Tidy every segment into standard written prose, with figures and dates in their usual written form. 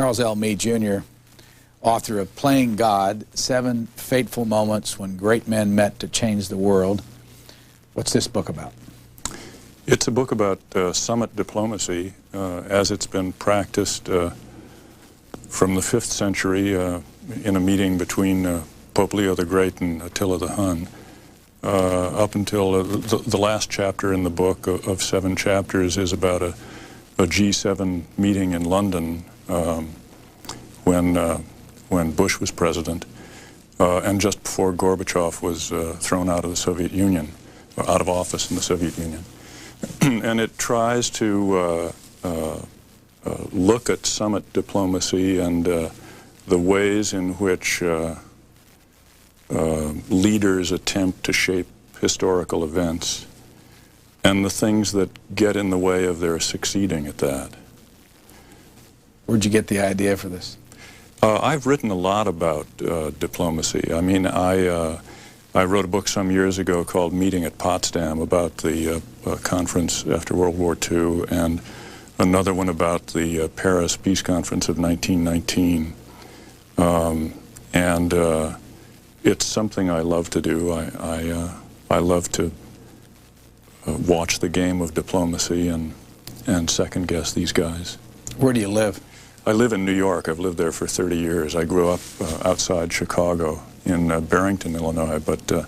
Charles L. Meade, Jr., author of Playing God, 7 Fateful Moments When Great Men Met to Change the World. What's this book about? It's a book about summit diplomacy as it's been practiced from the 5th century in a meeting between Pope Leo the Great and Attila the Hun up until the last chapter in the book of 7 chapters is about a G7 meeting in London when Bush was president and just before Gorbachev was thrown out of the Soviet Union, or out of office in the Soviet Union. And it tries to look at summit diplomacy and the ways in which leaders attempt to shape historical events and the things that get in the way of their succeeding at that. Where'd you get the idea for this? I've written a lot about diplomacy. I mean, I wrote a book some years ago called Meeting at Potsdam about the conference after World War II, and another one about the Paris Peace Conference of 1919. It's something I love to do. I love to watch the game of diplomacy and second-guess these guys. Where do you live? I live in New York. I've lived there for 30 years. I grew up outside Chicago in Barrington, Illinois, but I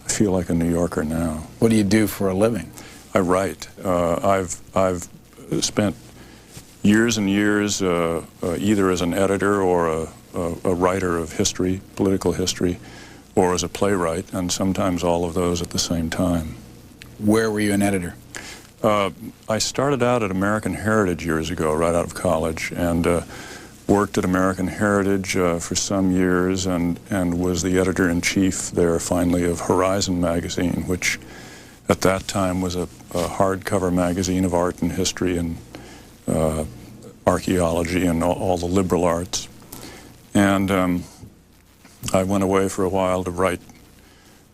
feel like a New Yorker now. What do you do for a living? I write. I've spent years and years either as an editor or a writer of history, political history, or as a playwright, and sometimes all of those at the same time. Where were you an editor? I started out at American Heritage years ago, right out of college, and worked at American Heritage for some years and was the editor-in-chief there finally of Horizon magazine, which at that time was a hardcover magazine of art and history and archaeology and all the liberal arts. And I went away for a while to write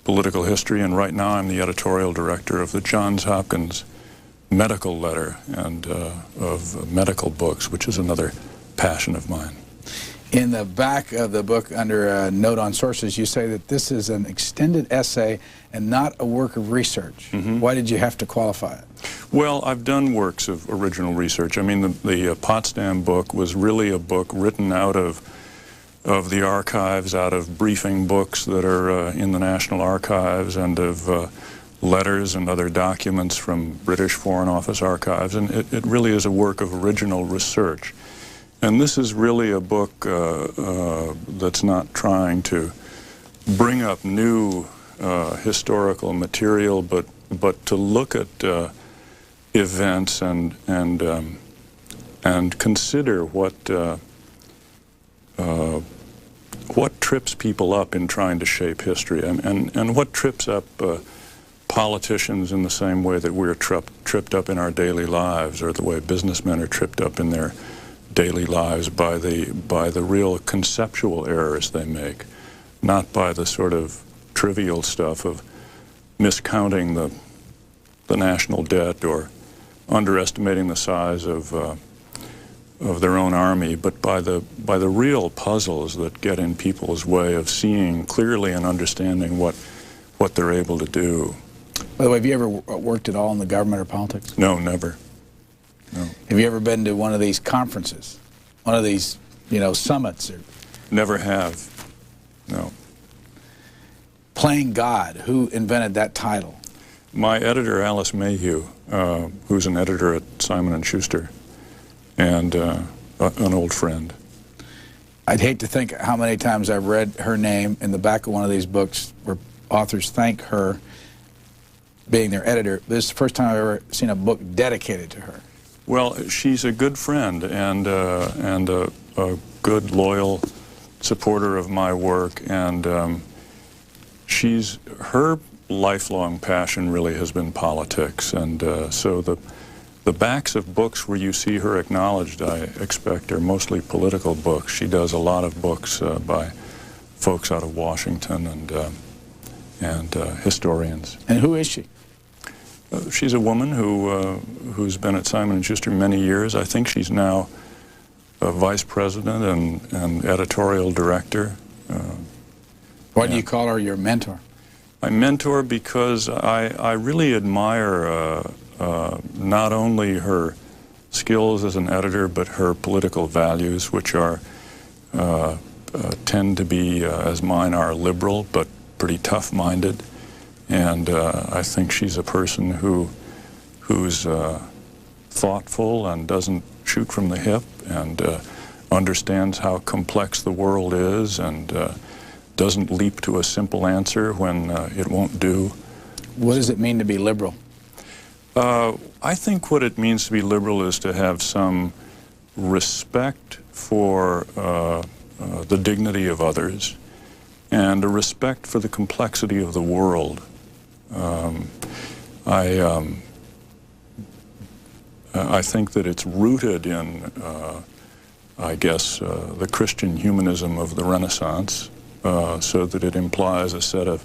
political history, and right now I'm the editorial director of the Johns Hopkins Medical Letter and of medical books, which is another passion of mine. In the back of the book, under a note on sources, you say that this is an extended essay and not a work of research. Mm-hmm. Why did you have to qualify it? Well, I've done works of original research. I mean, the Potsdam book was really a book written out of the archives, out of briefing books that are in the National Archives, and of letters and other documents from British Foreign Office archives, and it really is a work of original research. And this is really a book that's not trying to bring up new historical material, but to look at events and consider what trips people up in trying to shape history, and what trips up politicians in the same way that we're tripped up in our daily lives, or the way businessmen are tripped up in their daily lives by the real conceptual errors they make, not by the sort of trivial stuff of miscounting the national debt or underestimating the size of their own army, but by the real puzzles that get in people's way of seeing clearly and understanding what they're able to do. By the way, have you ever worked at all in the government or politics? No, never. No. Have you ever been to one of these conferences, one of these, summits? Or... Never have. No. Playing God, who invented that title? My editor, Alice Mayhew, who's an editor at Simon & Schuster, and an old friend. I'd hate to think how many times I've read her name in the back of one of these books where authors thank her being their editor. This is the first time I've ever seen a book dedicated to her. Well, she's a good friend and a good, loyal supporter of my work, and her lifelong passion really has been politics, and so the backs of books where you see her acknowledged, I expect, are mostly political books. She does a lot of books by folks out of Washington and historians. And who is she? She's a woman who's been at Simon & Schuster many years. I think she's now vice president and editorial director. Why do you call her your mentor? My mentor because I really admire not only her skills as an editor, but her political values, which are tend to be, as mine are, liberal, but pretty tough-minded. And I think she's a person who's thoughtful and doesn't shoot from the hip, and understands how complex the world is, and doesn't leap to a simple answer when it won't do. What does it mean to be liberal? I think what it means to be liberal is to have some respect for the dignity of others, and a respect for the complexity of the world. I think that it's rooted in, I guess, the Christian humanism of the Renaissance, so that it implies a set of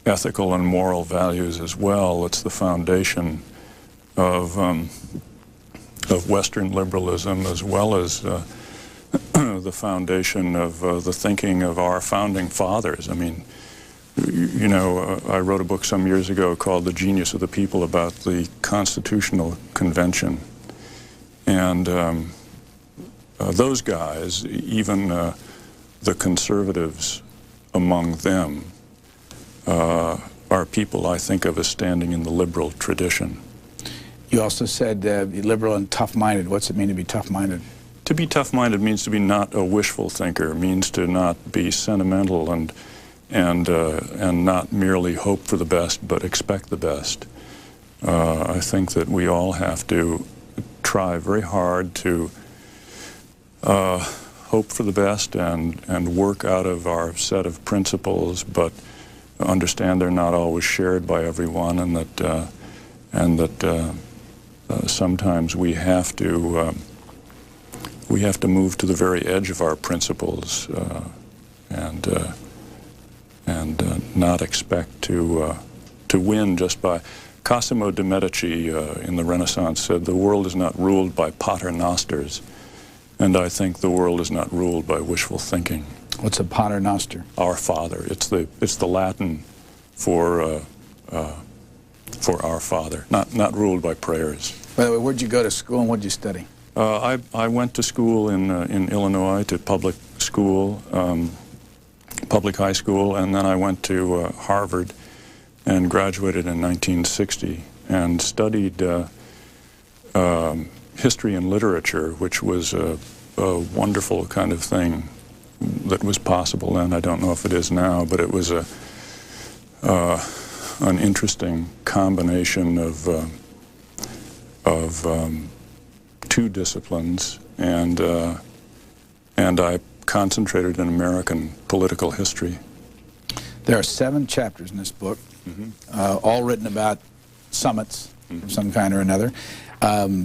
ethical and moral values as well. It's the foundation of Western liberalism, as well as the foundation of the thinking of our founding fathers. I mean, you know, I wrote a book some years ago called The Genius of the People about the Constitutional Convention. And those guys, even the conservatives among them, are people I think of as standing in the liberal tradition. You also said liberal and tough-minded. What's it mean to be tough-minded? To be tough-minded means to be not a wishful thinker, means to not be sentimental and not merely hope for the best, but expect the best. I think that we all have to try very hard to hope for the best and work out of our set of principles, but understand they're not always shared by everyone, and that sometimes we have to move to the very edge of our principles and not expect to win just by. Cosimo de' Medici in the Renaissance said, "The world is not ruled by paternosters," and I think the world is not ruled by wishful thinking. What's a paternoster? Our Father. It's the Latin for our Father. Not ruled by prayers. By the way, where'd you go to school and what'd you study? I went to school in Illinois, to public school, public high school, and then I went to Harvard and graduated in 1960 and studied history and literature, which was a wonderful kind of thing that was possible then. I don't know if it is now, but it was an interesting combination of two disciplines, and I concentrated in American political history. There are 7 chapters in this book, all written about summits of some kind or another.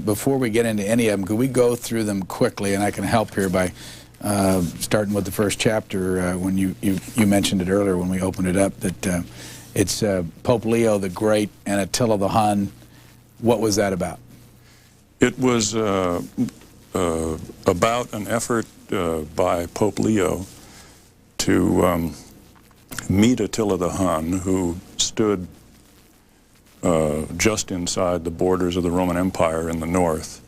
Before we get into any of them, could we go through them quickly? And I can help here by starting with the first chapter. When you mentioned it earlier when we opened it up, that it's Pope Leo the Great and Attila the Hun. What was that about? It was about an effort by Pope Leo to meet Attila the Hun, who stood just inside the borders of the Roman Empire in the north,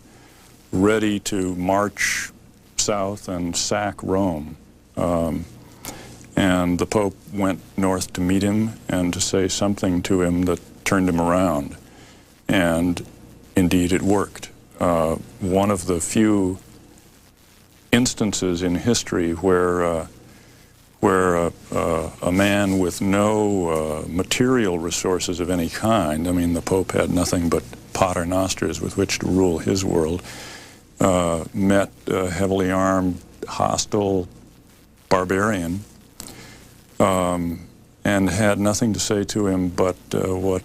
ready to march south and sack Rome. And the Pope went north to meet him and to say something to him that turned him around. And indeed it worked. One of the few instances in history where a man with no material resources of any kind, I mean, the Pope had nothing but paternosters with which to rule his world, met a heavily armed, hostile barbarian, and had nothing to say to him but what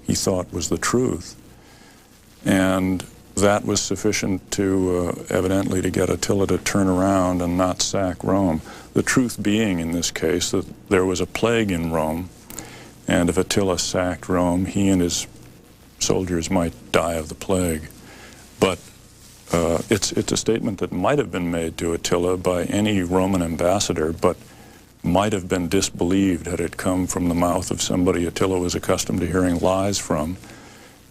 he thought was the truth. And that was sufficient to, evidently, to get Attila to turn around and not sack Rome. The truth being, in this case, that there was a plague in Rome, and if Attila sacked Rome, he and his soldiers might die of the plague. But it's a statement that might have been made to Attila by any Roman ambassador, but might have been disbelieved had it come from the mouth of somebody Attila was accustomed to hearing lies from,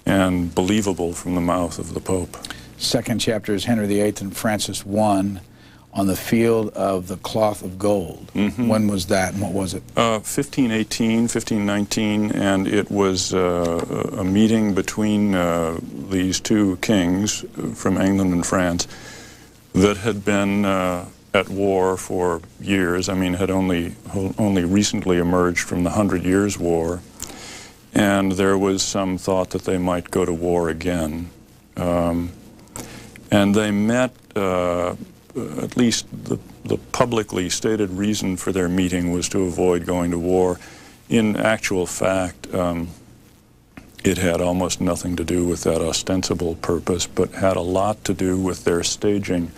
and believable from the mouth of the Pope. Second chapter is Henry VIII and Francis I on the field of the cloth of gold. Mm-hmm. When was that, and what was it? 1518, 1519, and it was a meeting between these two kings from England and France that had been at war for years. I mean, had only recently emerged from the 100 Years' War, and there was some thought that they might go to war again. And they met, at least the publicly stated reason for their meeting was to avoid going to war. In actual fact, it had almost nothing to do with that ostensible purpose, but had a lot to do with their staging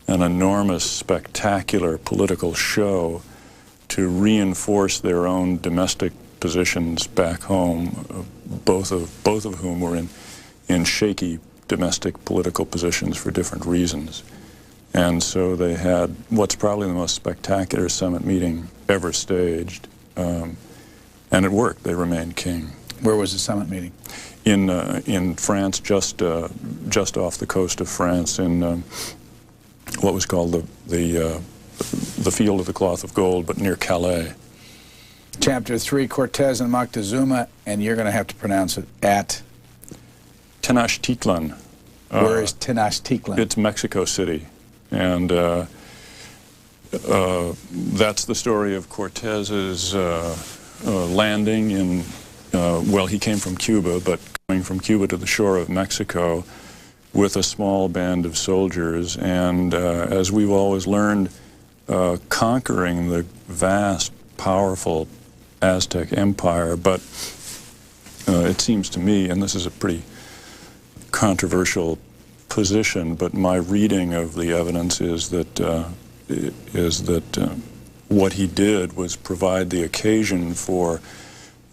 an enormous, spectacular political show to reinforce their own domestic positions back home, both of whom were in shaky domestic political positions for different reasons. And so they had what's probably the most spectacular summit meeting ever staged, and it worked. They remained king. Where was the summit meeting? In France, just off the coast of France, in what was called the Field of the Cloth of Gold, but near Calais. Chapter 3, Cortez and Moctezuma, and you're going to have to pronounce it at? Tenochtitlan. Where is Tenochtitlan? It's Mexico City. And that's the story of Cortez's landing in, well, he came from Cuba, but coming from Cuba to the shore of Mexico with a small band of soldiers, and as we've always learned, conquering the vast, powerful Aztec Empire. But it seems to me, and this is a pretty controversial position, but my reading of the evidence is that what he did was provide the occasion for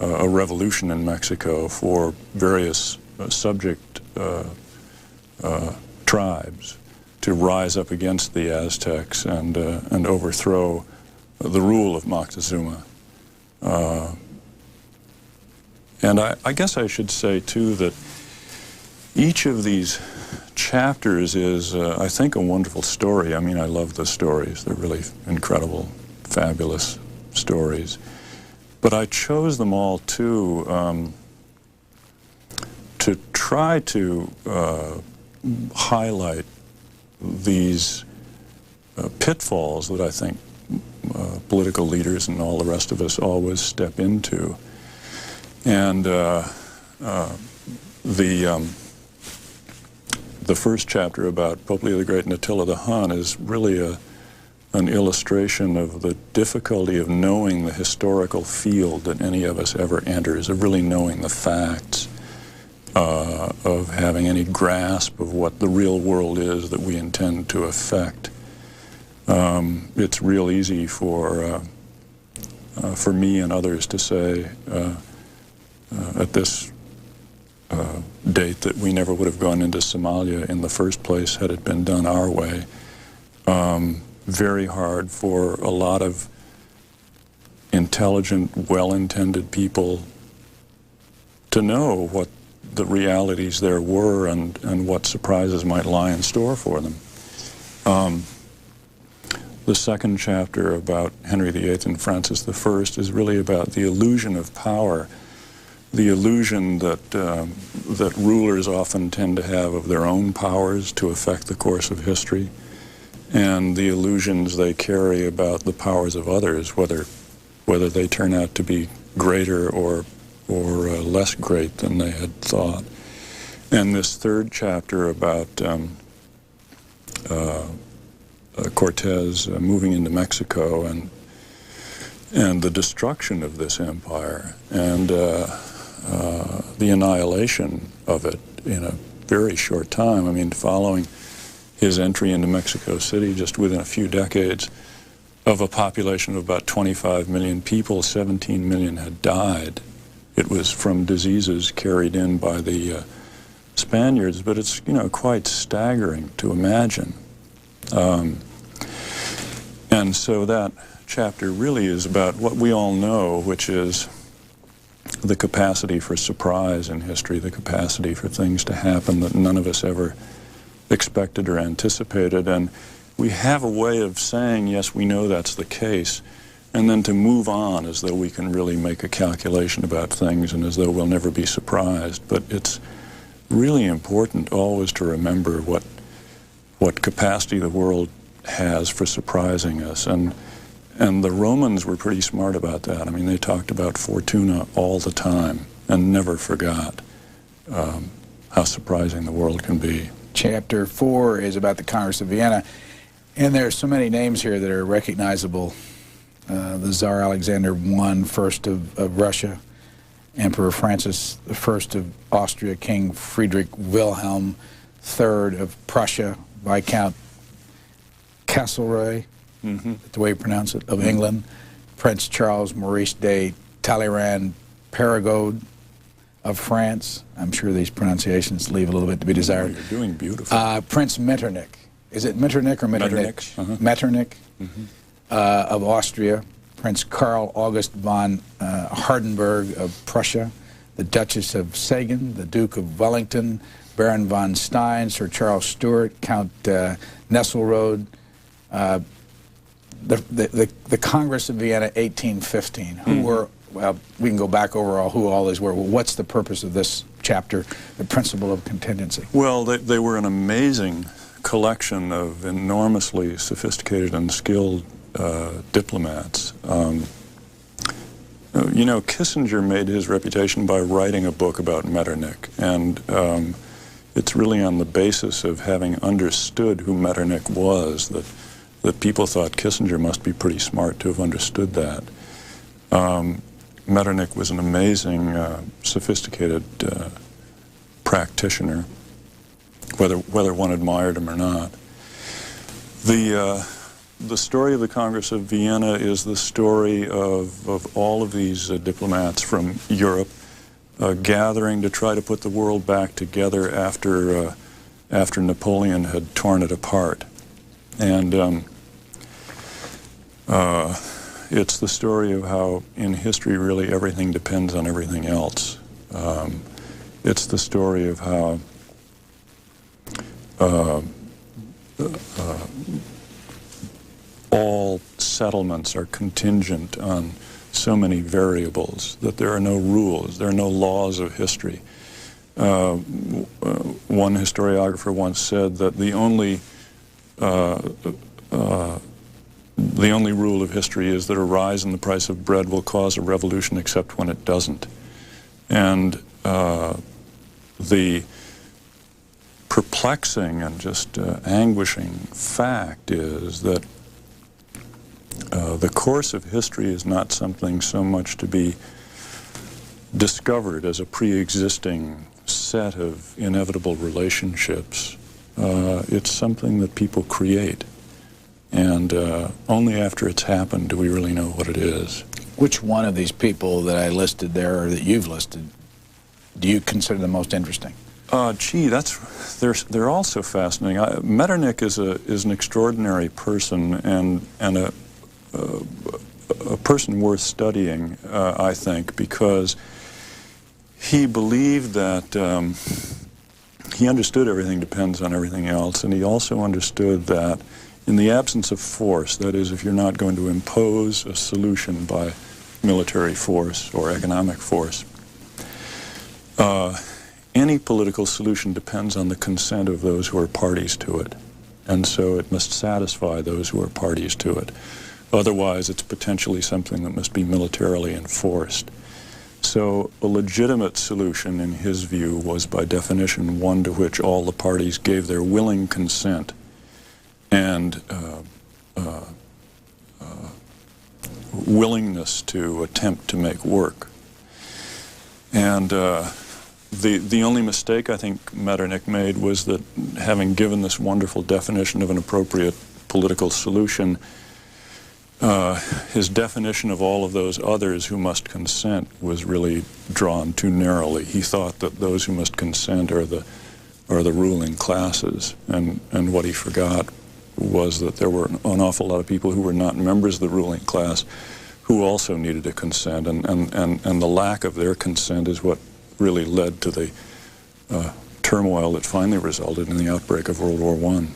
a revolution in Mexico, for various subject tribes to rise up against the Aztecs and overthrow the rule of Moctezuma. And I guess I should say too that each of these chapters is, I think, a wonderful story. I mean, I love the stories. They're really incredible, fabulous stories. But I chose them all too to try to highlight these pitfalls that I think political leaders and all the rest of us always step into. And the first chapter about Pope Leo the Great and Attila the Hun is really an illustration of the difficulty of knowing the historical field that any of us ever enters, of really knowing the facts, of having any grasp of what the real world is that we intend to affect. It's real easy for me and others to say at this date that we never would have gone into Somalia in the first place had it been done our way. Very hard for a lot of intelligent, well-intended people to know what the realities there were and what surprises might lie in store for them. The second chapter about Henry VIII and Francis I is really about the illusion of power, the illusion that that rulers often tend to have of their own powers to affect the course of history, and the illusions they carry about the powers of others, whether they turn out to be greater or less great than they had thought. And this third chapter about Cortez moving into Mexico and the destruction of this empire and the annihilation of it in a very short time. I mean, following his entry into Mexico City, just within a few decades, of a population of about 25 million people, 17 million had died. It was from diseases carried in by the Spaniards, but it's, you know, quite staggering to imagine. And so that chapter really is about what we all know, which is the capacity for surprise in history, the capacity for things to happen that none of us ever expected or anticipated. And we have a way of saying, yes, we know that's the case, and then to move on as though we can really make a calculation about things and as though we'll never be surprised. But it's really important always to remember what capacity the world has for surprising us. And the Romans were pretty smart about that. I mean, they talked about Fortuna all the time and never forgot how surprising the world can be. Chapter 4 is about the Congress of Vienna, and there are so many names here that are recognizable. The Tsar Alexander I, first of Russia, Emperor Francis I of Austria, King Friedrich Wilhelm III of Prussia, Viscount Castlereagh, the way you pronounce it, of England, Prince Charles Maurice de Talleyrand Perregaux of France. I'm sure these pronunciations leave a little bit to be desired. You're doing beautiful. Prince Metternich. Is it Metternich or Metternich? Metternich of Austria. Prince Karl August von Hardenberg of Prussia. The Duchess of Sagan, the Duke of Wellington, Baron von Stein, Sir Charles Stuart, Count Nesselrode. The Congress of Vienna, 1815. Who were, well, we can go back over who all these were. Well, what's the purpose of this chapter, the principle of contingency? Well, they were an amazing collection of enormously sophisticated and skilled diplomats. You know, Kissinger made his reputation by writing a book about Metternich, and it's really on the basis of having understood who Metternich was that people thought Kissinger must be pretty smart to have understood that. Metternich was an amazing, sophisticated practitioner, whether one admired him or not. The story of the Congress of Vienna is the story of all of these diplomats from Europe gathering to try to put the world back together after Napoleon had torn it apart. And it's the story of how in history really everything depends on everything else. It's the story of how all settlements are contingent on so many variables, that there are no rules, there are no laws of history. One historiographer once said that the only rule of history is that a rise in the price of bread will cause a revolution except when it doesn't. And the perplexing and just anguishing fact is that the course of history is not something so much to be discovered as a pre-existing set of inevitable relationships. It's something that people create, and only after it's happened do we really know what it is. Which one of these people that I listed there, or that you've listed, do you consider the most interesting? Gee, they're all so fascinating. Metternich is an extraordinary person and a person worth studying, I think, because he believed that he understood everything depends on everything else, and he also understood that in the absence of force, that is, if you're not going to impose a solution by military force or economic force, any political solution depends on the consent of those who are parties to it, and so it must satisfy those who are parties to it. Otherwise, it's potentially something that must be militarily enforced. So a legitimate solution, in his view, was by definition one to which all the parties gave their willing consent and willingness to attempt to make work. And the only mistake I think Metternich made was that, having given this wonderful definition of an appropriate political solution, his definition of all of those others who must consent was really drawn too narrowly. He thought that those who must consent are the are the ruling classes. And what he forgot was that there were an awful lot of people who were not members of the ruling class who also needed a consent, and the lack of their consent is what really led to the turmoil that finally resulted in the outbreak of World War I.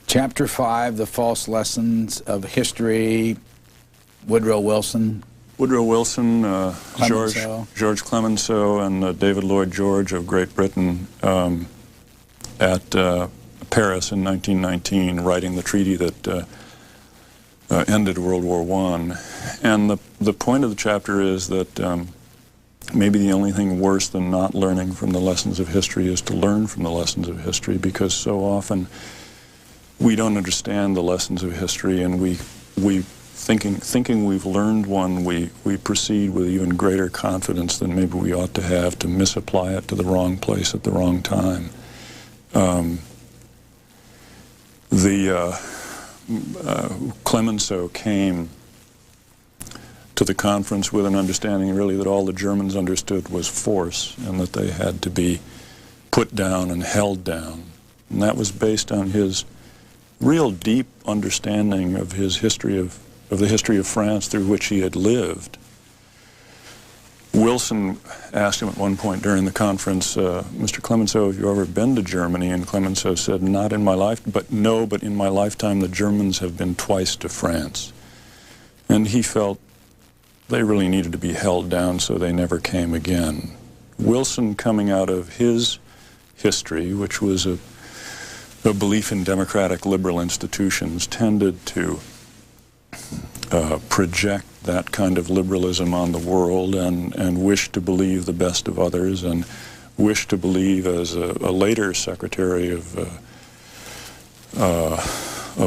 Chapter 5, The False Lessons of History, Woodrow Wilson. Woodrow Wilson, Clemenceau. George Clemenceau, and David Lloyd George of Great Britain at Paris in 1919, writing the treaty that ended World War I. And the point of the chapter is that maybe the only thing worse than not learning from the lessons of history is to learn from the lessons of history, because so often we don't understand the lessons of history, and we thinking we've learned one, we proceed with even greater confidence than maybe we ought to have to misapply it to the wrong place at the wrong time. Clemenceau came to the conference with an understanding really that all the Germans understood was force, and that they had to be put down and held down. And that was based on his real deep understanding of his history of the history of France through which he had lived. Wilson asked him at one point during the conference, Mr. Clemenceau, have you ever been to Germany? And Clemenceau said, not in my life, but in my lifetime the Germans have been twice to France. And he felt they really needed to be held down, so they never came again. Wilson, coming out of his history, which was a belief in democratic liberal institutions, tended to project that kind of liberalism on the world, and wish to believe the best of others, and wish to believe, as a later Secretary of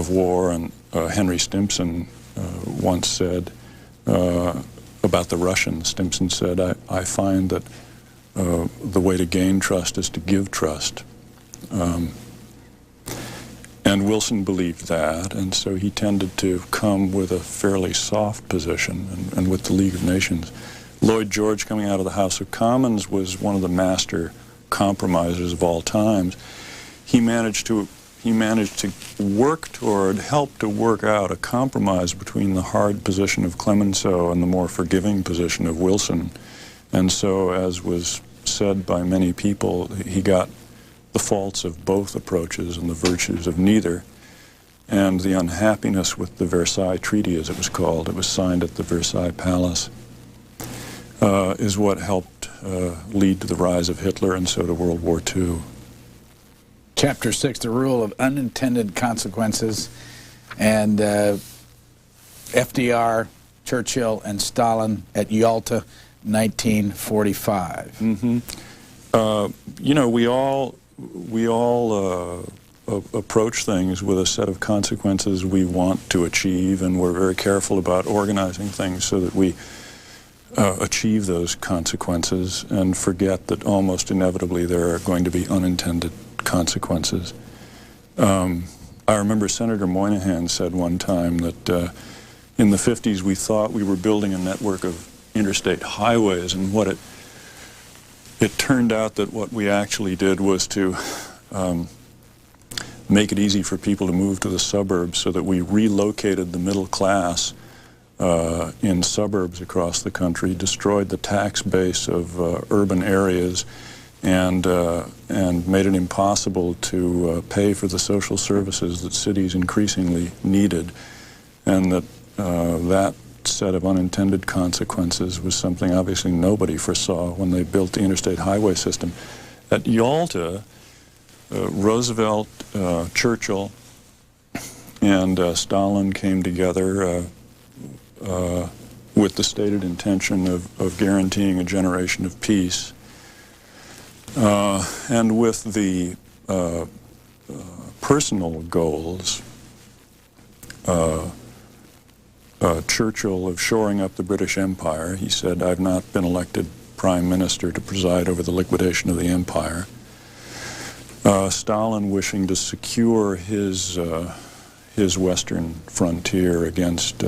War, and Henry Stimson once said about the Russians. Stimson said, I find that the way to gain trust is to give trust. And Wilson believed that, and so he tended to come with a fairly soft position, and with the League of Nations. Lloyd George, coming out of the House of Commons, was one of the master compromisers of all times. He managed to work toward, help to work out a compromise between the hard position of Clemenceau and the more forgiving position of Wilson. And so, as was said by many people, he got the faults of both approaches and the virtues of neither. And the unhappiness with the Versailles Treaty, as it was called, it was signed at the Versailles Palace, is what helped lead to the rise of Hitler, and so to World War II. Chapter 6, The Rule of Unintended Consequences, and FDR, Churchill, and Stalin at Yalta, 1945. You know, we all approach things with a set of consequences we want to achieve, and we're very careful about organizing things so that we achieve those consequences, and forget that almost inevitably there are going to be unintended consequences. I remember Senator Moynihan said one time that in the 50s we thought we were building a network of interstate highways, and what it turned out that what we actually did was to make it easy for people to move to the suburbs, so that we relocated the middle class in suburbs across the country, destroyed the tax base of urban areas, and made it impossible to pay for the social services that cities increasingly needed. And that set of unintended consequences was something obviously nobody foresaw when they built the interstate highway system. At Yalta, Roosevelt, Churchill, and Stalin came together with the stated intention of guaranteeing a generation of peace, and with the personal goals, Churchill, of shoring up the British Empire. He said, I've not been elected Prime Minister to preside over the liquidation of the empire. Stalin wishing to secure his western frontier against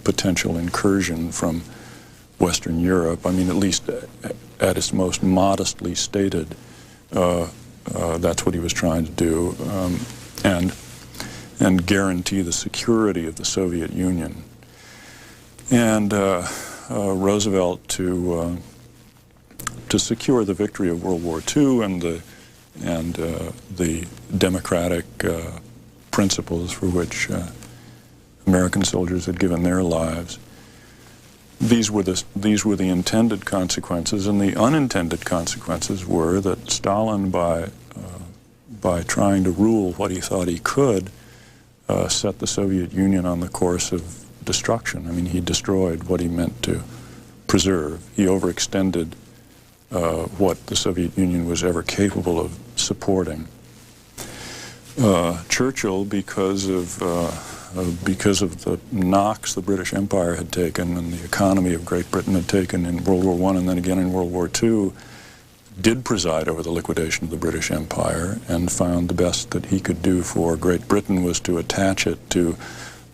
potential incursion from Western Europe. I mean, at least at its most modestly stated, That's what he was trying to do, and guarantee the security of the Soviet Union. And Roosevelt, to secure the victory of World War II and the democratic principles for which American soldiers had given their lives. These were the intended consequences, and the unintended consequences were that Stalin, by trying to rule what he thought he could, set the Soviet Union on the course of destruction. I mean, he destroyed what he meant to preserve. He overextended what the Soviet Union was ever capable of supporting. Churchill, because of the knocks the British Empire had taken and the economy of Great Britain had taken in World War I and then again in World War II, did preside over the liquidation of the British Empire and found the best that he could do for Great Britain was to attach it to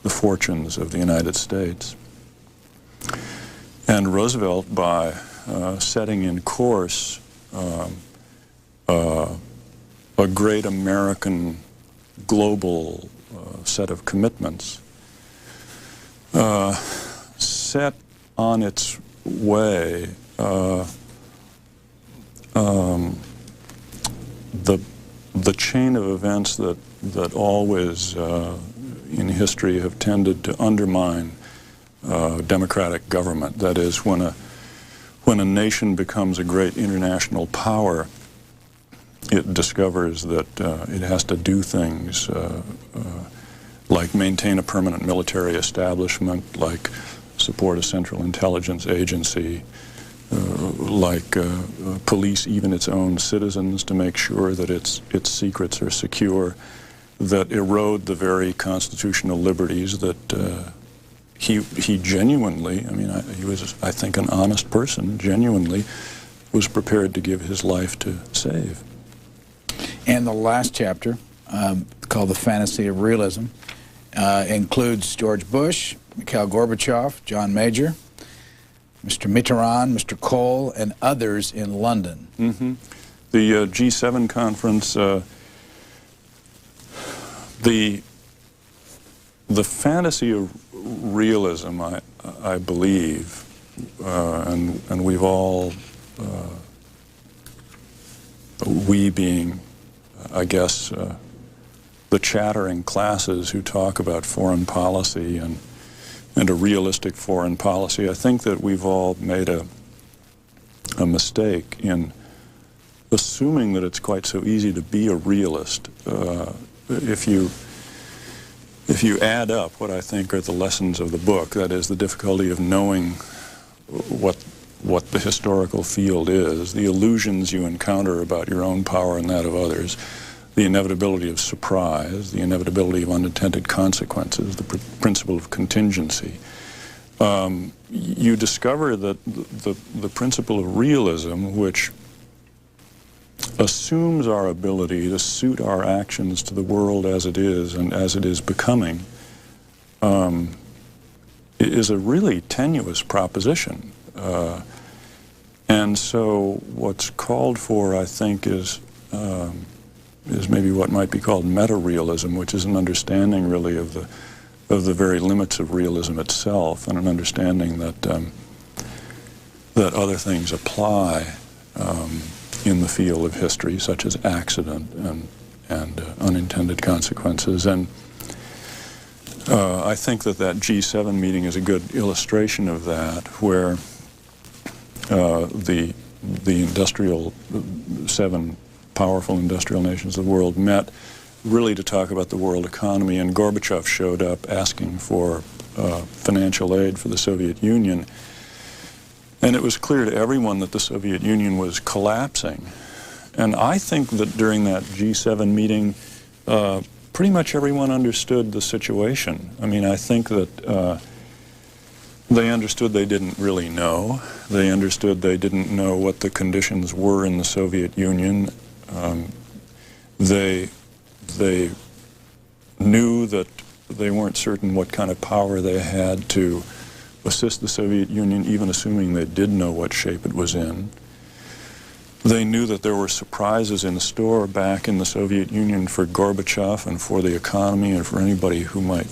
the fortunes of the United States. And Roosevelt, by setting in course a great American global set of commitments, set on its way the chain of events that always in history have tended to undermine democratic government. That is, when a nation becomes a great international power, it discovers that it has to do things like maintain a permanent military establishment, like support a central intelligence agency, like police even its own citizens to make sure that its secrets are secure, that erode the very constitutional liberties that he genuinely, I mean, he was, I think, an honest person, genuinely was prepared to give his life to save. And the last chapter, called The Fantasy of Realism, includes George Bush, Mikhail Gorbachev, John Major, Mr. Mitterrand, Mr. Kohl, and others in London. Mm-hmm. The G7 conference, the fantasy of realism, I believe, and we've all, we being, I guess, the chattering classes who talk about foreign policy and a realistic foreign policy, I think that we've all made a mistake in assuming that it's quite so easy to be a realist. If you add up what I think are the lessons of the book, that is the difficulty of knowing what the historical field is, the illusions you encounter about your own power and that of others, the inevitability of surprise, the inevitability of unintended consequences, the principle of contingency, you discover that the principle of realism, which assumes our ability to suit our actions to the world as it is and as it is becoming, is a really tenuous proposition. And so what's called for, I think, is maybe what might be called meta-realism, which is an understanding really of the very limits of realism itself, and an understanding that that other things apply in the field of history, such as accident and unintended consequences. And I think that G7 meeting is a good illustration of that, where the seven powerful industrial nations of the world met really to talk about the world economy, and Gorbachev showed up asking for financial aid for the Soviet Union. And it was clear to everyone that the Soviet Union was collapsing. And I think that during that G7 meeting, pretty much everyone understood the situation. I mean, I think that they understood they didn't really know. They understood they didn't know what the conditions were in the Soviet Union. They knew that they weren't certain what kind of power they had to assist the Soviet Union, even assuming they did know what shape it was in. They knew that there were surprises in store back in the Soviet Union for Gorbachev and for the economy and for anybody who might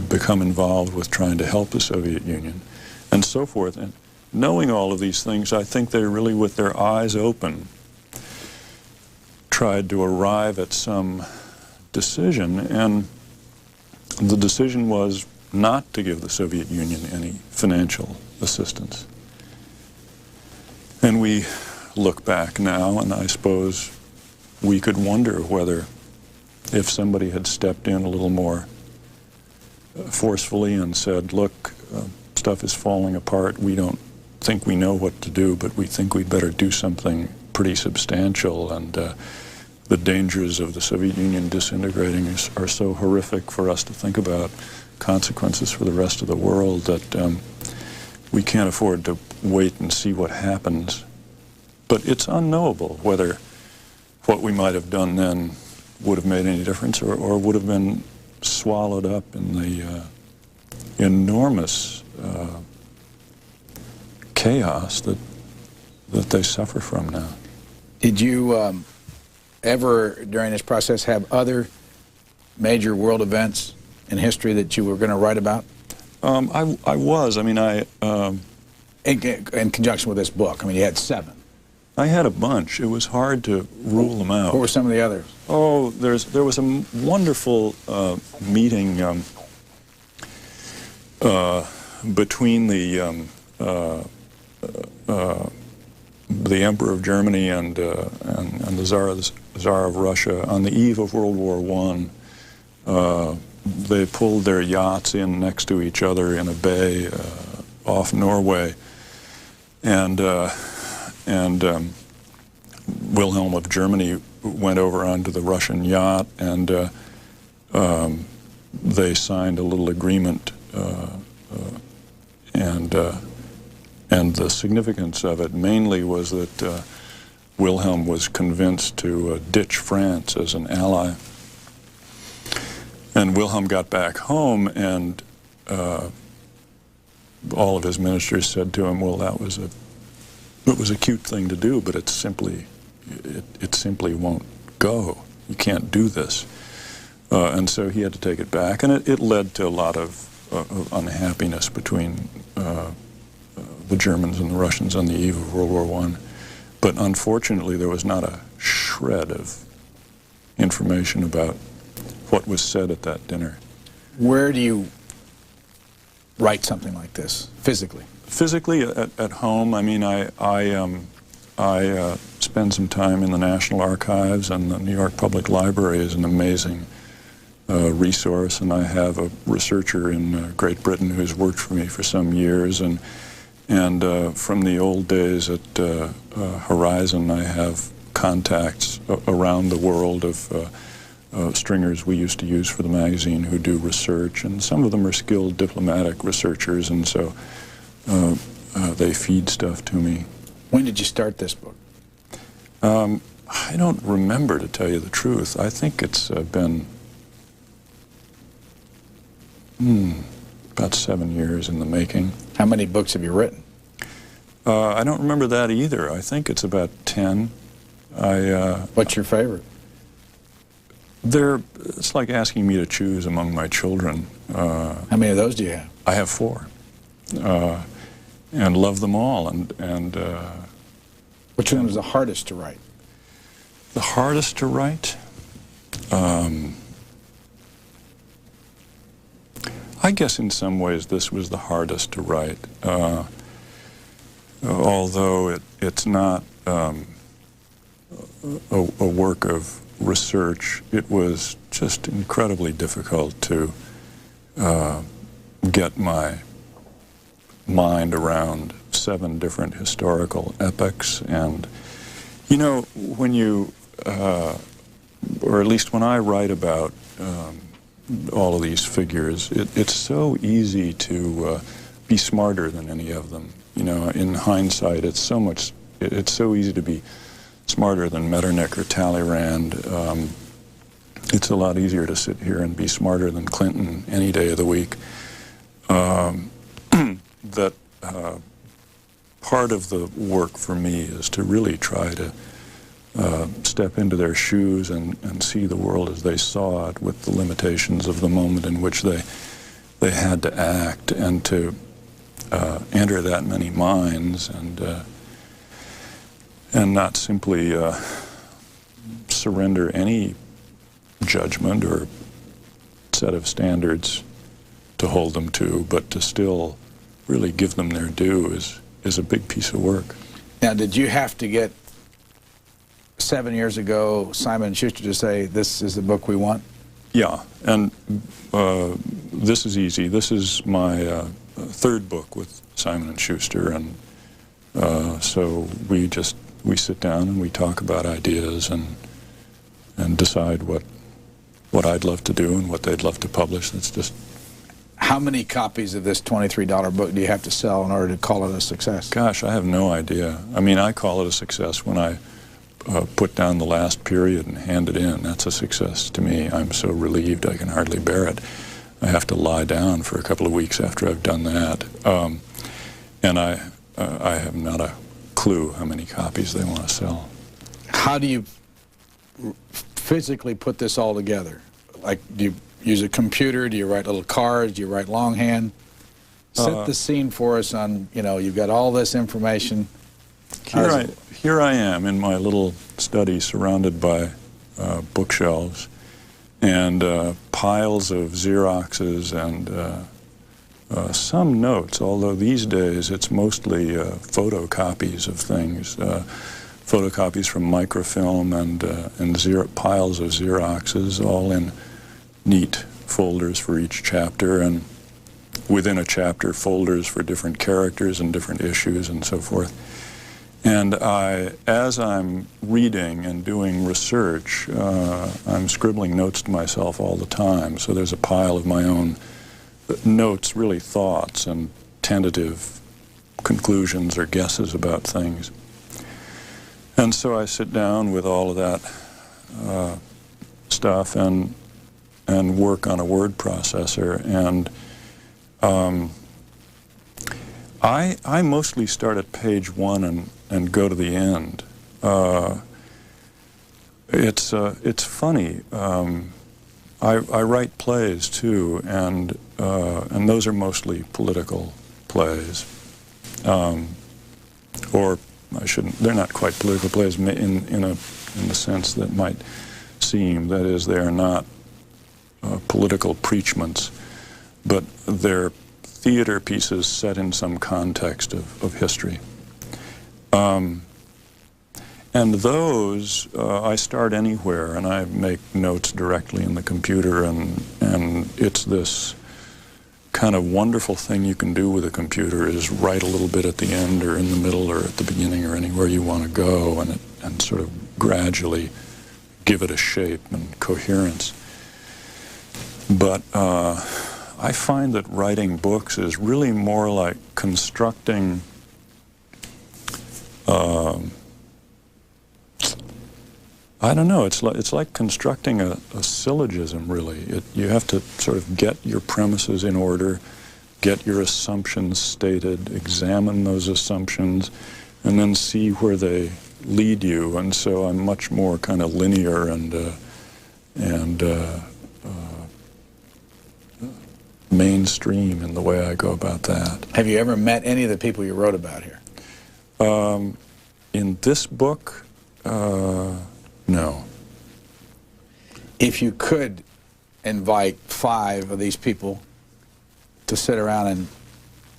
become involved with trying to help the Soviet Union and so forth. And knowing all of these things, I think they really, with their eyes open, tried to arrive at some decision. And the decision was not to give the Soviet Union any financial assistance. And we look back now, and I suppose we could wonder whether, if somebody had stepped in a little more forcefully and said, look, stuff is falling apart, we don't think we know what to do, but we think we'd better do something pretty substantial, and the dangers of the Soviet Union disintegrating are so horrific for us to think about consequences for the rest of the world that we can't afford to wait and see what happens. But it's unknowable whether what we might have done then would have made any difference or would have been swallowed up in the enormous chaos that they suffer from now. Did you ever, during this process, have other major world events in history that you were going to write about? I was. I mean, in conjunction with this book. I mean, you had 7. I had a bunch. It was hard to rule them out. What were some of the others? Oh, there was a wonderful meeting between the Emperor of Germany and the Tsar of Russia on the eve of World War I. They pulled their yachts in next to each other in a bay off Norway, and Wilhelm of Germany went over onto the Russian yacht, and they signed a little agreement, and the significance of it mainly was that Wilhelm was convinced to ditch France as an ally. And Wilhelm got back home, and all of his ministers said to him, well, it was a cute thing to do, but it simply won't go. You can't do this. And so he had to take it back, and it led to a lot of unhappiness between the Germans and the Russians on the eve of World War I. But unfortunately, there was not a shred of information about what was said at that dinner. Where do you write something like this, physically? Physically, at home. I mean, I spend some time in the National Archives, and the New York Public Library is an amazing resource, and I have a researcher in Great Britain who's worked for me for some years, and from the old days at Horizon, I have contacts around the world of stringers we used to use for the magazine who do research, and some of them are skilled diplomatic researchers, and so they feed stuff to me. When did you start this book? I don't remember, to tell you the truth. I think it's been about 7 years in the making. How many books have you written? I don't remember that either. I think it's about 10. What's your favorite? It's like asking me to choose among my children. How many of those do you have? I have 4, and love them all. And which one was the hardest to write? The hardest to write? I guess in some ways this was the hardest to write, although it's not a work of research. It was just incredibly difficult to get my mind around 7 different historical epochs. And, you know, when you, or at least when I write about all of these figures, it's so easy to be smarter than any of them. You know, in hindsight, it's so easy to be smarter than Metternich or Talleyrand. It's a lot easier to sit here and be smarter than Clinton any day of the week. That part of the work for me is to really try to step into their shoes and see the world as they saw it, with the limitations of the moment in which they had to act, and to enter that many minds, and not simply surrender any judgment or set of standards to hold them to, but to still really give them their due is a big piece of work. Now, did you have to get 7 years ago Simon & Schuster to say, this is the book we want? Yeah, and this is easy. This is my third book with Simon & Schuster, and so we sit down and we talk about ideas and decide what I'd love to do and what they'd love to publish. That's just... How many copies of this $23 book do you have to sell in order to call it a success? Gosh, I have no idea. I mean, I call it a success when I put down the last period and hand it in. That's a success to me. I'm so relieved I can hardly bear it. I have to lie down for a couple of weeks after I've done that. And I have not a clue how many copies they want to sell. How do you physically put this all together? Like, do you use a computer? Do you write little cards? Do you write longhand? Set the scene for us on, you know, you've got all this information. Here I am in my little study surrounded by bookshelves and piles of Xeroxes and some notes, although these days it's mostly photocopies of things, photocopies from microfilm and piles of Xeroxes, all in neat folders for each chapter, and within a chapter folders for different characters and different issues and so forth. And as I'm reading and doing research, I'm scribbling notes to myself all the time. So there's a pile of my own notes, really thoughts and tentative conclusions or guesses about things. And so I sit down with all of that stuff and work on a word processor. And I mostly start at page 1 and go to the end. It's funny. I write plays too, and those are mostly political plays, or I shouldn't. They're not quite political plays in the sense that might seem. That is, they are not political preachments, but they're theater pieces set in some context of history. And those, I start anywhere, and I make notes directly in the computer, and it's this kind of wonderful thing you can do with a computer, is write a little bit at the end or in the middle or at the beginning or anywhere you want to go, and sort of gradually give it a shape and coherence. But I find that writing books is really more like constructing I don't know, it's like constructing a syllogism, really. You have to sort of get your premises in order, get your assumptions stated, examine those assumptions, and then see where they lead you. And so I'm much more kind of linear and mainstream in the way I go about that. Have you ever met any of the people you wrote about here? In this book, no. If you could invite 5 of these people to sit around and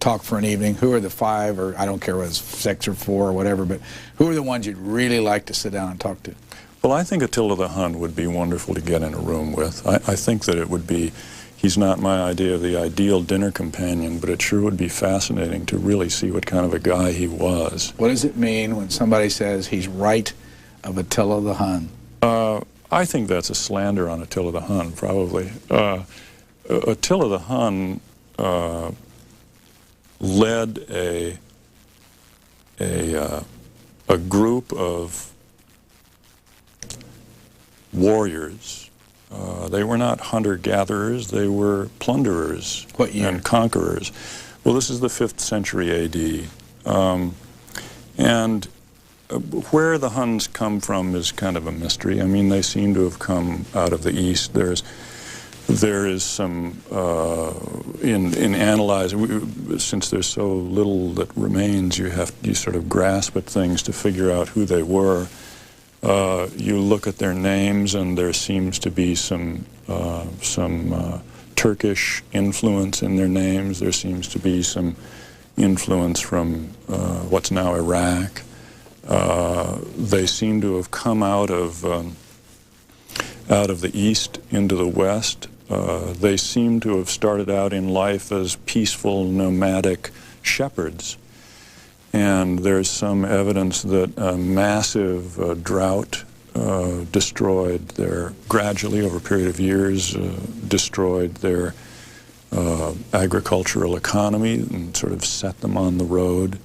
talk for an evening, who are the 5, or I don't care whether it's 6 or 4 or whatever, but who are the ones you'd really like to sit down and talk to? Well, I think Attila the Hun would be wonderful to get in a room with. I think that it would be, he's not my idea of the ideal dinner companion, but it sure would be fascinating to really see what kind of a guy he was. What does it mean when somebody says he's right of Attila the Hun? I think that's a slander on Attila the Hun, probably. Attila the Hun led a group of warriors. They were not hunter-gatherers, they were plunderers and conquerors. Well, this is the 5th century A.D. And where the Huns come from is kind of a mystery. I mean, they seem to have come out of the east. There is some, in analyzing, since there's so little that remains, you sort of grasp at things to figure out who they were. You look at their names, and there seems to be some Turkish influence in their names. There seems to be some influence from what's now Iraq. They seem to have come out of the east into the west. They seem to have started out in life as peaceful, nomadic shepherds. And there's some evidence that a massive drought gradually over a period of years, destroyed their agricultural economy and sort of set them on the road.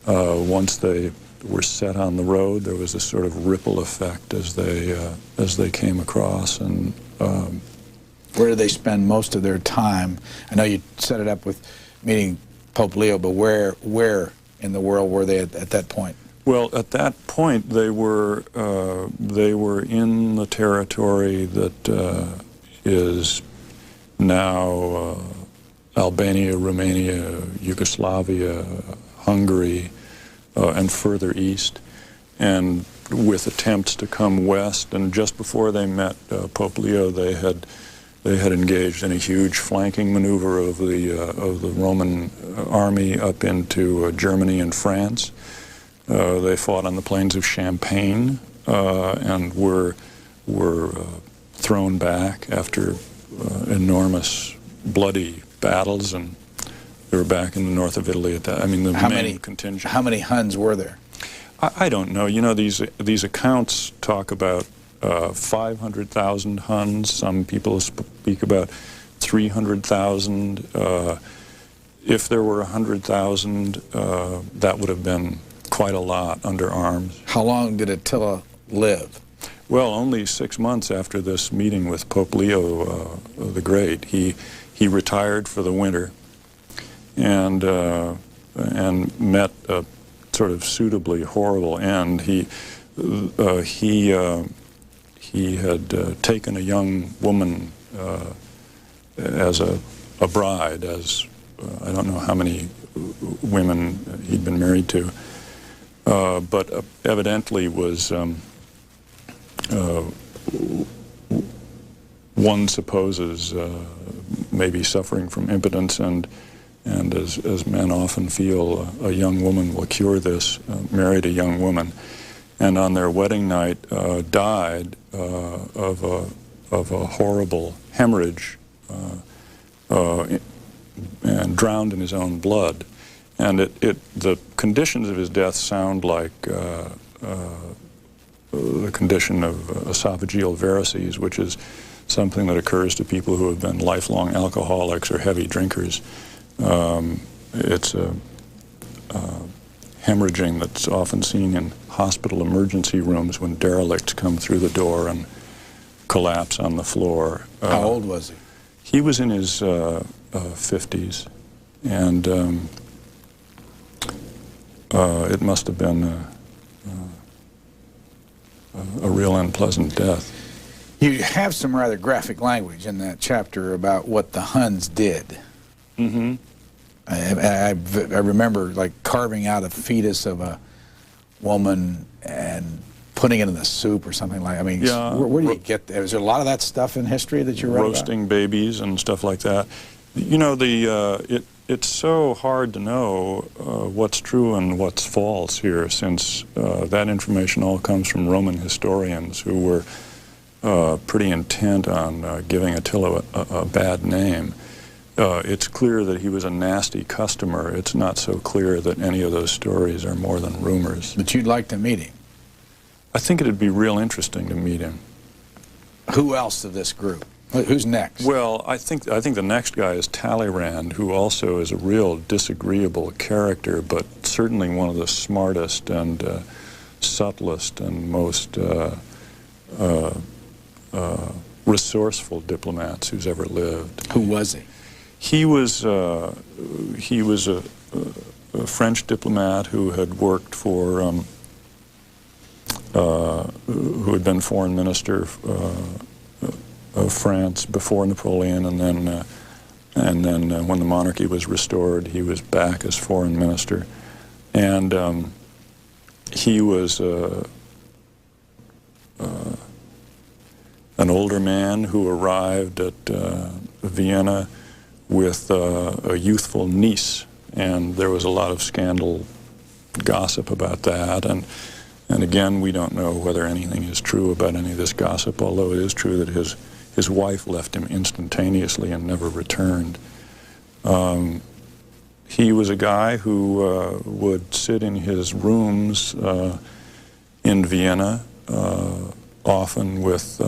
Once they were set on the road, there was a sort of ripple effect as they came across. And where did they spend most of their time? I know you set it up with meeting Pope Leo, but where in the world were they at that point? Well, at that point, they were in the territory that is now Albania, Romania, Yugoslavia, Hungary, and further east, and with attempts to come west. And just before they met Pope Leo, they had engaged in a huge flanking maneuver of the Roman army up into Germany and France. They fought on the plains of Champagne and were thrown back after enormous bloody battles, and they were back in the north of Italy at that. I mean, the main contingent. How many Huns were there? I don't know. You know, these accounts talk about 500,000 Huns. Some people speak about 300,000. If there were 100,000, that would have been quite a lot under arms. How long did Attila live? Well, only 6 months after this meeting with Pope Leo the Great. He retired for the winter and met a sort of suitably horrible end. He had taken a young woman as a bride, as I don't know how many women he'd been married to, but evidently was, one supposes, maybe suffering from impotence, and as men often feel, a young woman will cure this, married a young woman, and on their wedding night died of a horrible hemorrhage and drowned in his own blood. And the conditions of his death sound like the condition of esophageal varices, which is something that occurs to people who have been lifelong alcoholics or heavy drinkers. It's a hemorrhaging that's often seen in hospital emergency rooms when derelicts come through the door and collapse on the floor. How old was he? He was in his 50s, and it must have been a real unpleasant death. You have some rather graphic language in that chapter about what the Huns did. Mm-hmm. I remember like carving out a fetus of a woman and putting it in the soup or something like. I mean, yeah, where do you get that? Is there a lot of that stuff in history that you write roasting about? Babies and stuff like that? You know, it's so hard to know what's true and what's false here, since that information all comes from Roman historians who were pretty intent on giving Attila a bad name. It's clear that he was a nasty customer. It's not so clear that any of those stories are more than rumors. But you'd like to meet him? I think it'd be real interesting to meet him. Who else of this group? Who's next? Well, I think the next guy is Talleyrand, who also is a real disagreeable character, but certainly one of the smartest and subtlest and most resourceful diplomats who's ever lived. Who was he? He was a a French diplomat who had worked for, who had been foreign minister of France before Napoleon, and then when the monarchy was restored, he was back as foreign minister. And he was an older man who arrived at Vienna with a youthful niece, and there was a lot of scandal, gossip about that, and again, we don't know whether anything is true about any of this gossip, although it is true that his wife left him instantaneously and never returned. He was a guy who would sit in his rooms in Vienna, often with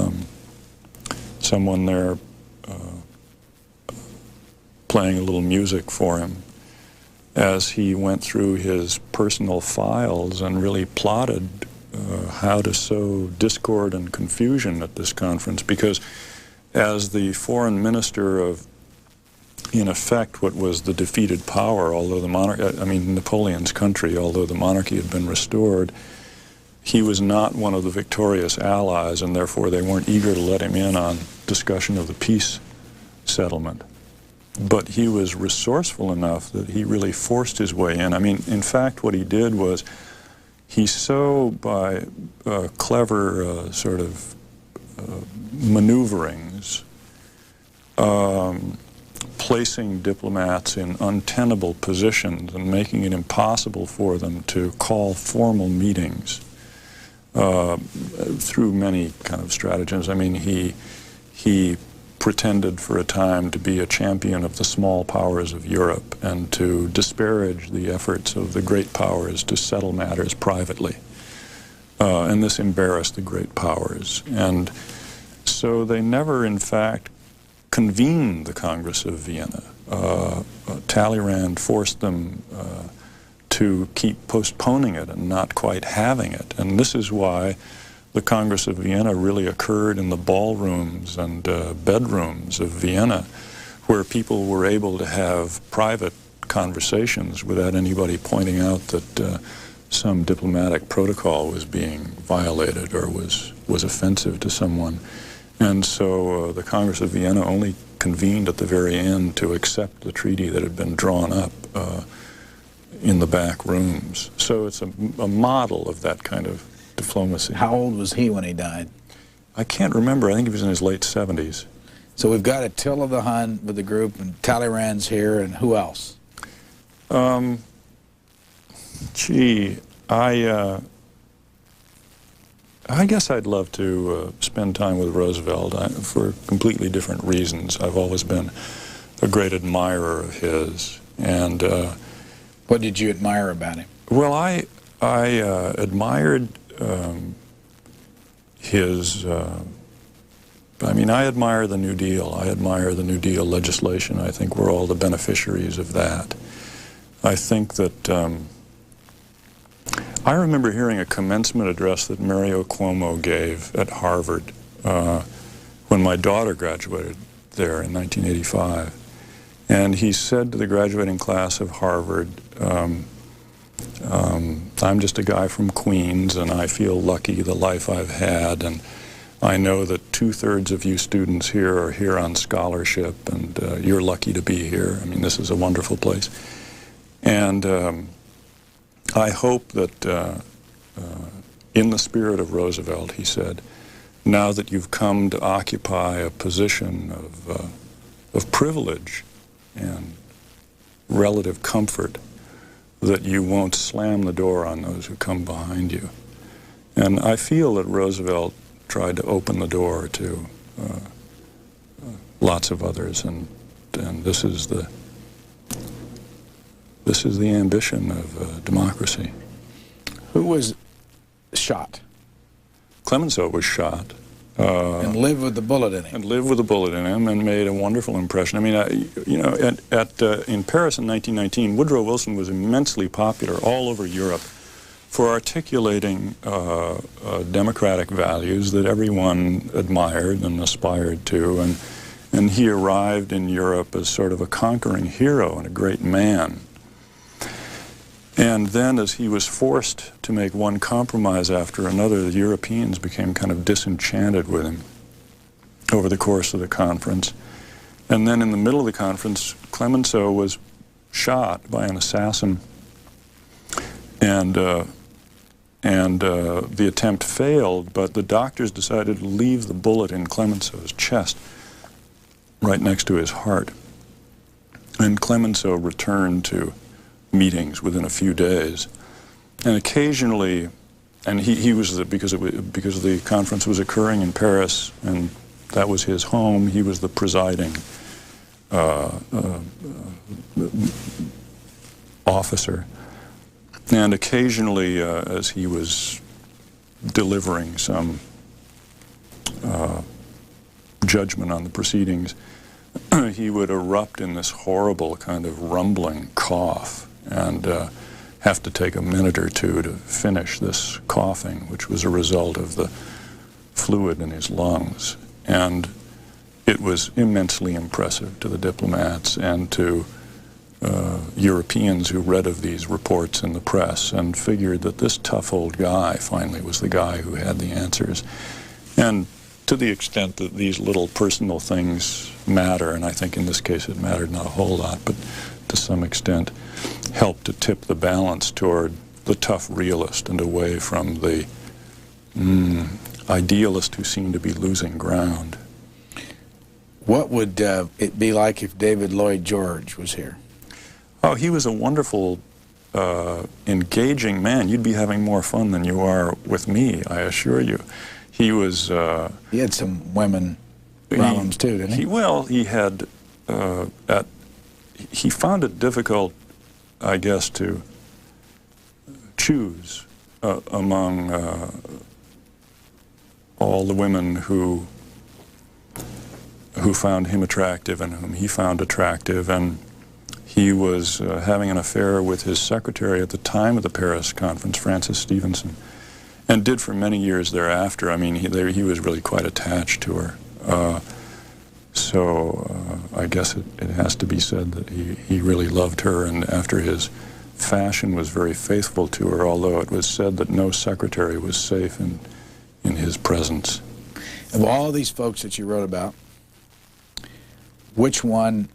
someone there playing a little music for him as he went through his personal files and really plotted how to sow discord and confusion at this conference, because as the foreign minister of, in effect, what was the defeated power, although the monarchy, I mean Napoleon's country, although the monarchy had been restored, he was not one of the victorious allies, and therefore they weren't eager to let him in on discussion of the peace settlement. But he was resourceful enough that he really forced his way in. I mean, in fact, what he did was he by clever sort of maneuverings, placing diplomats in untenable positions and making it impossible for them to call formal meetings through many kind of stratagems. I mean, he pretended for a time to be a champion of the small powers of Europe and to disparage the efforts of the great powers to settle matters privately. And this embarrassed the great powers. And so they never, in fact, convened the Congress of Vienna. Talleyrand forced them to keep postponing it and not quite having it. And this is why the Congress of Vienna really occurred in the ballrooms and bedrooms of Vienna, where people were able to have private conversations without anybody pointing out that some diplomatic protocol was being violated or was offensive to someone. And so the Congress of Vienna only convened at the very end to accept the treaty that had been drawn up in the back rooms. So it's a model of that kind of diplomacy. How old was he when he died? I can't remember. I think he was in his late 70s. So we've got Attila the Hun with the group, and Talleyrand's here, and who else? Gee, I guess I'd love to spend time with Roosevelt for completely different reasons. I've always been a great admirer of his. And what did you admire about him? Well, I admired his, I mean, I admire the New Deal. I admire the New Deal legislation. I think we're all the beneficiaries of that. I think that, I remember hearing a commencement address that Mario Cuomo gave at Harvard when my daughter graduated there in 1985. And he said to the graduating class of Harvard, I'm just a guy from Queens, and I feel lucky the life I've had, and I know that 2/3 of you students here are here on scholarship, and you're lucky to be here. I mean, this is a wonderful place. And I hope that in the spirit of Roosevelt, he said, now that you've come to occupy a position of privilege and relative comfort, that you won't slam the door on those who come behind you. And I feel that Roosevelt tried to open the door to lots of others, and this is the ambition of democracy. Who was shot? Clemenceau was shot. And lived with the bullet in him. And lived with a bullet in him and made a wonderful impression. I mean, you know, in Paris in 1919, Woodrow Wilson was immensely popular all over Europe for articulating democratic values that everyone admired and aspired to. And he arrived in Europe as sort of a conquering hero and a great man. And then as he was forced to make one compromise after another, the Europeans became kind of disenchanted with him over the course of the conference. And then in the middle of the conference, Clemenceau was shot by an assassin, and the attempt failed, but the doctors decided to leave the bullet in Clemenceau's chest, right next to his heart. And Clemenceau returned to meetings within a few days, and occasionally, and he was because the conference was occurring in Paris, and that was his home. He was the presiding officer, and occasionally, as he was delivering some judgment on the proceedings, he would erupt in this horrible kind of rumbling cough and have to take a minute or two to finish this coughing, which was a result of the fluid in his lungs. And it was immensely impressive to the diplomats and to Europeans who read of these reports in the press and figured that this tough old guy finally was the guy who had the answers. And to the extent that these little personal things matter, and I think in this case it mattered not a whole lot, but to some extent helped to tip the balance toward the tough realist and away from the idealist who seemed to be losing ground. What would it be like if David Lloyd George was here? Oh, he was a wonderful, engaging man. You'd be having more fun than you are with me, I assure you. He was... he had some women problems too, didn't he? Well, he had... he found it difficult, I guess, to choose among all the women who found him attractive and whom he found attractive, and he was having an affair with his secretary at the time of the Paris conference, Frances Stevenson, and did for many years thereafter. I mean, he was really quite attached to her. So I guess it has to be said that he really loved her, and after his fashion was very faithful to her, although it was said that no secretary was safe in his presence. Of all these folks that you wrote about, which one,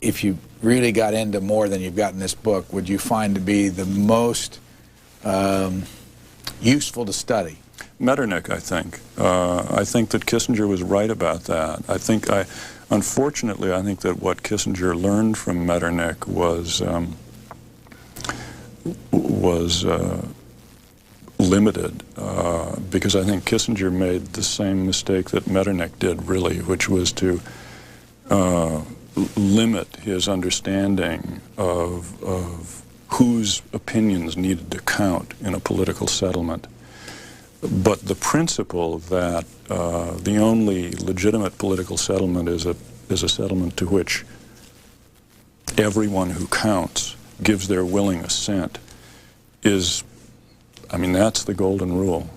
if you really got into more than you've got in this book, would you find to be the most useful to study? Metternich, I think. I think that Kissinger was right about that. Unfortunately, I think that what Kissinger learned from Metternich was limited, because I think Kissinger made the same mistake that Metternich did, really, which was to limit his understanding of whose opinions needed to count in a political settlement. But the principle that the only legitimate political settlement is a settlement to which everyone who counts gives their willing assent is, I mean, that's the golden rule.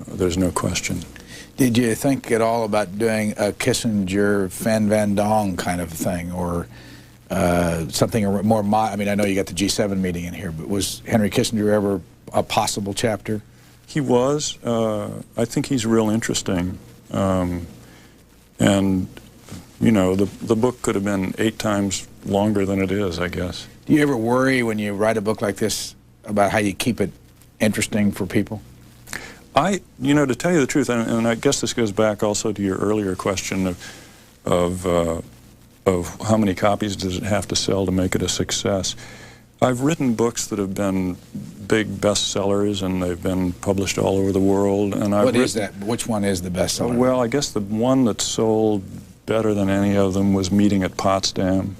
There's no question. Did you think at all about doing a Kissinger Van Dong kind of thing, or something more I mean, I know you got the G7 meeting in here, but was Henry Kissinger ever a possible chapter? He was. I think he's real interesting. And, you know, the book could have been 8 times longer than it is, I guess. Do you ever worry when you write a book like this about how you keep it interesting for people? You know, to tell you the truth, and I guess this goes back also to your earlier question of how many copies does it have to sell to make it a success. I've written books that have been big bestsellers, and they've been published all over the world. And what is that? Which one is the bestseller? Well, I guess the one that sold better than any of them was Meeting at Potsdam.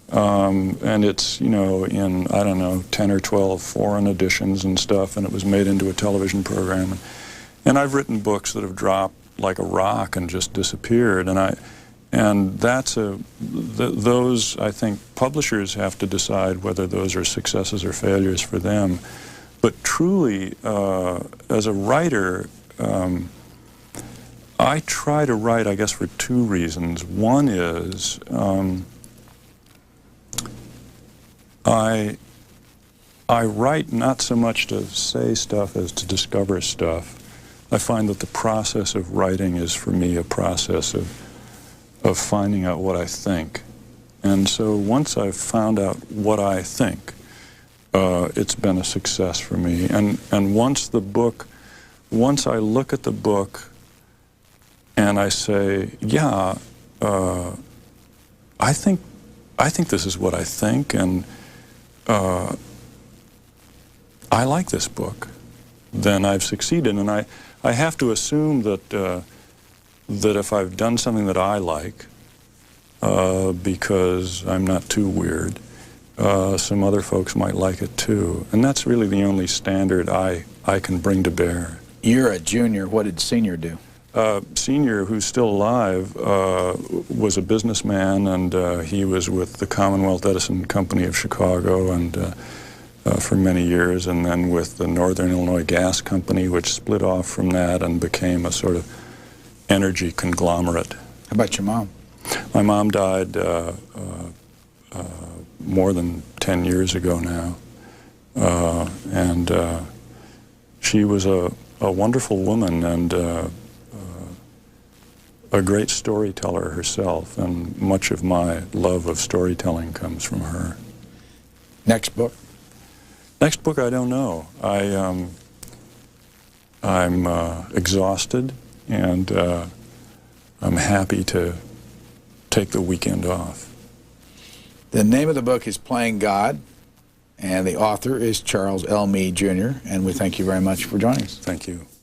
And it's, you know, in, I don't know, 10 or 12 foreign editions and stuff, and it was made into a television program. And I've written books that have dropped like a rock and just disappeared, and that's those, I think, publishers have to decide whether those are successes or failures for them. But truly, as a writer, I try to write, I guess, for 2 reasons. One is, I write not so much to say stuff as to discover stuff. I find that the process of writing is, for me, a process of finding out what I think. And so once I've found out what I think, it's been a success for me. And once I look at the book and I say, yeah, I think this is what I think, and I like this book, then I've succeeded. And I have to assume that that if I've done something that I like, because I'm not too weird, some other folks might like it too. And that's really the only standard I can bring to bear. You're a junior. What did Senior do? Senior, who's still alive, was a businessman, and he was with the Commonwealth Edison Company of Chicago and for many years, and then with the Northern Illinois Gas Company, which split off from that and became a sort of energy conglomerate. How about your mom? My mom died more than 10 years ago now, and she was a wonderful woman and a great storyteller herself, and much of my love of storytelling comes from her. Next book? Next book, I don't know. I'm exhausted, and I'm happy to take the weekend off. The name of the book is Playing God, and the author is Charles L. Meade, Jr., and we thank you very much for joining us. Thank you.